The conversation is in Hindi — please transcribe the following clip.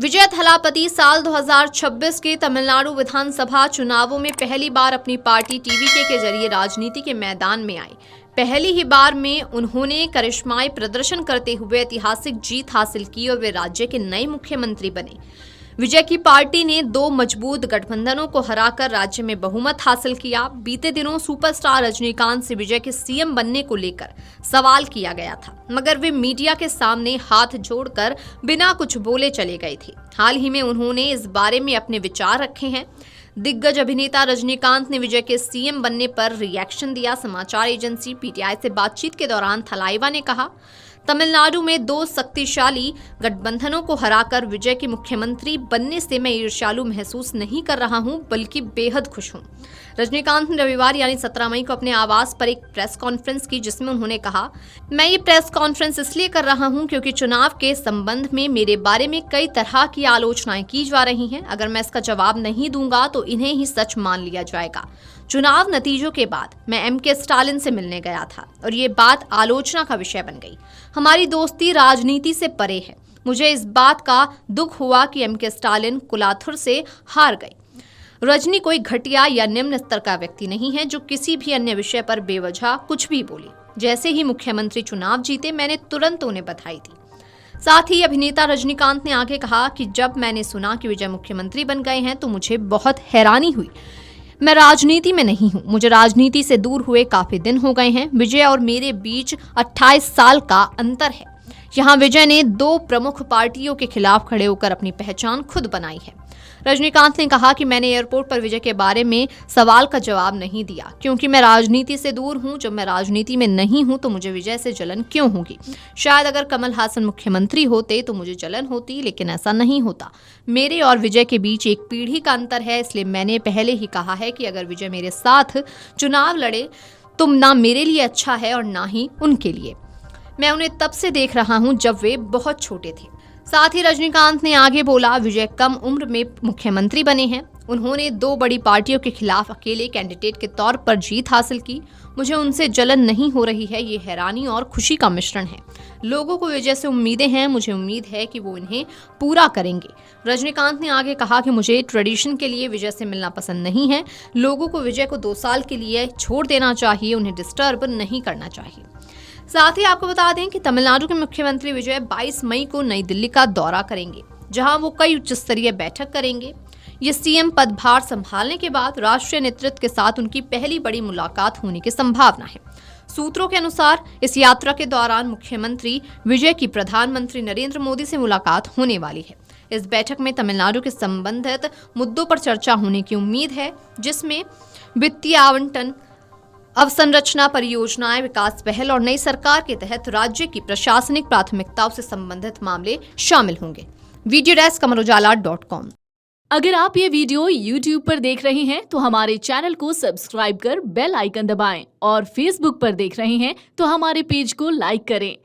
विजय थलापति साल 2026 के तमिलनाडु विधानसभा चुनावों में पहली बार अपनी पार्टी टीवीके के जरिए राजनीति के मैदान में आए। पहली ही बार में उन्होंने करिश्माई प्रदर्शन करते हुए ऐतिहासिक जीत हासिल की और वे राज्य के नए मुख्यमंत्री बने। विजय की पार्टी ने 2 मजबूत गठबंधनों को हराकर राज्य में बहुमत हासिल किया। बीते दिनों सुपरस्टार रजनीकांत से विजय के सीएम बनने को लेकर सवाल किया गया था, मगर वे मीडिया के सामने हाथ जोड़कर बिना कुछ बोले चले गए थे। हाल ही में उन्होंने इस बारे में अपने विचार रखे हैं। दिग्गज अभिनेता रजनीकांत ने विजय के सीएम बनने पर रिएक्शन दिया। समाचार एजेंसी पीटीआई से बातचीत के दौरान थलाइवा ने कहा, तमिलनाडु में 2 शक्तिशाली गठबंधनों को हराकर विजय के मुख्यमंत्री बनने से मैं ईर्ष्यालु महसूस नहीं कर रहा हूं, बल्कि बेहद खुश हूं। रजनीकांत ने रविवार यानी 17 मई को अपने आवास पर एक प्रेस कॉन्फ्रेंस की, जिसमें उन्होंने कहा, मैं ये प्रेस कॉन्फ्रेंस इसलिए कर रहा हूं क्योंकि चुनाव के संबंध में मेरे बारे में कई तरह की आलोचनाएं की जा रही हैं। अगर मैं इसका जवाब नहीं दूंगा तो इन्हें ही सच मान लिया जाएगा। चुनाव नतीजों के बाद मैं एमके स्टालिन से मिलने गया था और ये बात आलोचना का विषय बन गई। हमारी दोस्ती राजनीति से परे है। मुझे इस बात का दुख हुआ कि एमके स्टालिन कुलाथुर से हार गए। रजनी कोई घटिया या निम्न स्तर का व्यक्ति नहीं है जो किसी भी अन्य विषय पर बेवजह कुछ भी बोले। जैसे ही मुख्यमंत्री चुनाव जीते, मैंने तुरंत उन्हें बधाई दी। साथ ही अभिनेता रजनीकांत ने आगे कहा कि जब मैंने सुना कि विजय मुख्यमंत्री बन गए हैं तो मुझे बहुत हैरानी हुई। मैं राजनीति में नहीं हूं, मुझे राजनीति से दूर हुए काफी दिन हो गए हैं। विजय और मेरे बीच 28 साल का अंतर है। यहाँ विजय ने 2 प्रमुख पार्टियों के खिलाफ खड़े होकर अपनी पहचान खुद बनाई है। रजनीकांत ने कहा कि मैंने एयरपोर्ट पर विजय के बारे में सवाल का जवाब नहीं दिया क्योंकि मैं राजनीति से दूर हूं। जब मैं राजनीति में नहीं हूं तो मुझे विजय से जलन क्यों होगी। शायद अगर कमल हासन मुख्यमंत्री होते तो मुझे जलन होती, लेकिन ऐसा नहीं होता। मेरे और विजय के बीच एक पीढ़ी का अंतर है, इसलिए मैंने पहले ही कहा है कि अगर विजय मेरे साथ चुनाव लड़े तो ना मेरे लिए अच्छा है और ना ही उनके लिए। मैं उन्हें तब से देख रहा हूं जब वे बहुत छोटे थे। साथ ही रजनीकांत ने आगे बोला, विजय कम उम्र में मुख्यमंत्री बने हैं। उन्होंने 2 बड़ी पार्टियों के खिलाफ अकेले कैंडिडेट के तौर पर जीत हासिल की। मुझे उनसे जलन नहीं हो रही है, ये हैरानी और खुशी का मिश्रण है। लोगों को विजय से उम्मीदें हैं, मुझे उम्मीद है कि वो इन्हें पूरा करेंगे। रजनीकांत ने आगे कहा कि मुझे ट्रेडिशन के लिए विजय से मिलना पसंद नहीं है। लोगों को विजय को 2 साल के लिए छोड़ देना चाहिए, उन्हें डिस्टर्ब नहीं करना चाहिए। साथ ही आपको बता दें कि तमिलनाडु के मुख्यमंत्री विजय 22 मई को नई दिल्ली का दौरा करेंगे, जहां वो कई उच्च स्तरीय बैठक करेंगे। ये सीएम पदभार संभालने के बाद राष्ट्रीय नेतृत्व के साथ उनकी पहली बड़ी मुलाकात होने की संभावना है। सूत्रों के अनुसार इस यात्रा के दौरान मुख्यमंत्री विजय की प्रधानमंत्री नरेंद्र मोदी से मुलाकात होने वाली है। इस बैठक में तमिलनाडु के संबंधित मुद्दों पर चर्चा होने की उम्मीद है, जिसमें वित्तीय आवंटन, अवसंरचना परियोजनाएं, विकास पहल और नई सरकार के तहत राज्य की प्रशासनिक प्राथमिकताओं से संबंधित मामले शामिल होंगे। Video desk amarujala.com। अगर आप ये वीडियो YouTube पर देख रहे हैं तो हमारे चैनल को सब्सक्राइब कर बेल आइकन दबाएं और Facebook पर देख रहे हैं तो हमारे पेज को लाइक करें।